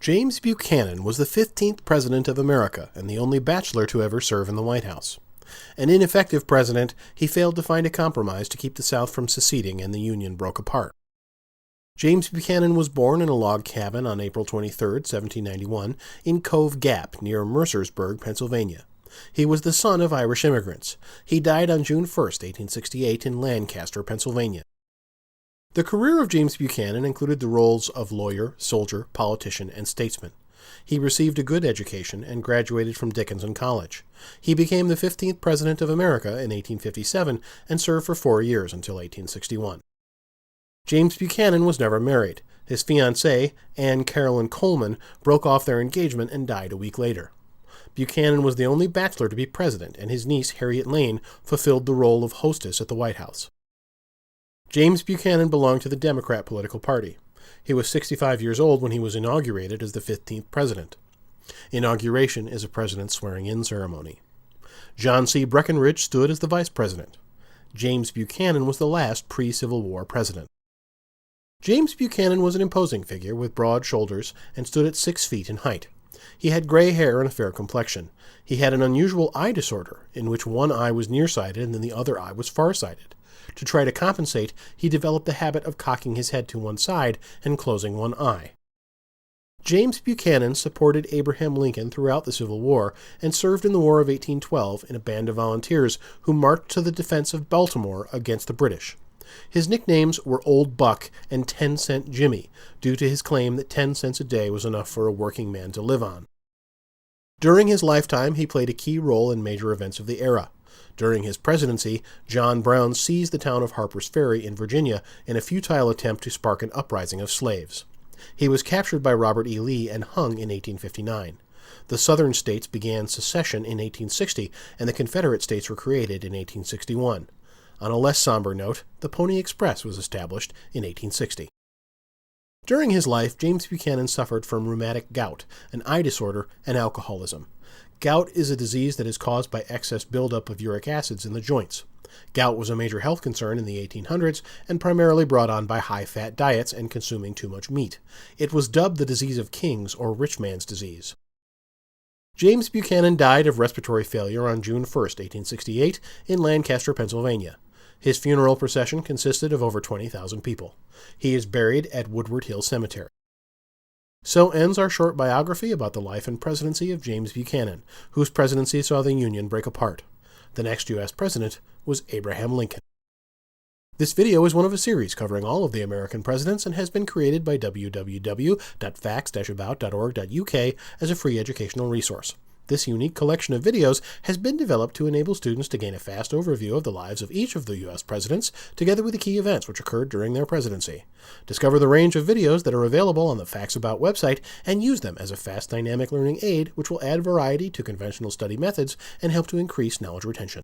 James Buchanan was the 15th President of America and the only bachelor to ever serve in the White House. An ineffective president, he failed to find a compromise to keep the South from seceding, and the Union broke apart. James Buchanan was born in a log cabin on April 23, 1791, in Cove Gap, near Mercersburg, Pennsylvania. He was the son of Irish immigrants. He died on June 1, 1868, in Lancaster, Pennsylvania. The career of James Buchanan included the roles of lawyer, soldier, politician, and statesman. He received a good education and graduated from Dickinson College. He became the 15th President of America in 1857 and served for 4 years until 1861. James Buchanan was never married. His fiancée, Anne Carolyn Coleman, broke off their engagement and died a week later. Buchanan was the only bachelor to be president, and his niece, Harriet Lane, fulfilled the role of hostess at the White House. James Buchanan belonged to the Democrat political party. He was 65 years old when he was inaugurated as the 15th president. Inauguration is a president's swearing-in ceremony. John C. Breckinridge stood as the vice president. James Buchanan was the last pre-Civil War president. James Buchanan was an imposing figure with broad shoulders and stood at 6 feet in height. He had gray hair and a fair complexion. He had an unusual eye disorder, in which one eye was nearsighted and then the other eye was farsighted. To try to compensate, he developed the habit of cocking his head to one side and closing one eye. James Buchanan supported Abraham Lincoln throughout the Civil War and served in the War of 1812 in a band of volunteers who marched to the defense of Baltimore against the British. His nicknames were Old Buck and 10-Cent Jimmy, due to his claim that 10 cents a day was enough for a working man to live on. During his lifetime, he played a key role in major events of the era. During his presidency, John Brown seized the town of Harper's Ferry in Virginia in a futile attempt to spark an uprising of slaves. He was captured by Robert E. Lee and hung in 1859. The Southern states began secession in 1860, and the Confederate States were created in 1861. On a less somber note, the Pony Express was established in 1860. During his life, James Buchanan suffered from rheumatic gout, an eye disorder, and alcoholism. Gout is a disease that is caused by excess buildup of uric acids in the joints. Gout was a major health concern in the 1800s and primarily brought on by high-fat diets and consuming too much meat. It was dubbed the disease of kings, or rich man's disease. James Buchanan died of respiratory failure on June 1, 1868, in Lancaster, Pennsylvania. His funeral procession consisted of over 20,000 people. He is buried at Woodward Hill Cemetery. So ends our short biography about the life and presidency of James Buchanan, whose presidency saw the Union break apart. The next U.S. president was Abraham Lincoln. This video is one of a series covering all of the American presidents and has been created by www.facts-about.org.uk as a free educational resource. This unique collection of videos has been developed to enable students to gain a fast overview of the lives of each of the U.S. presidents, together with the key events which occurred during their presidency. Discover the range of videos that are available on the Facts About website and use them as a fast dynamic learning aid which will add variety to conventional study methods and help to increase knowledge retention.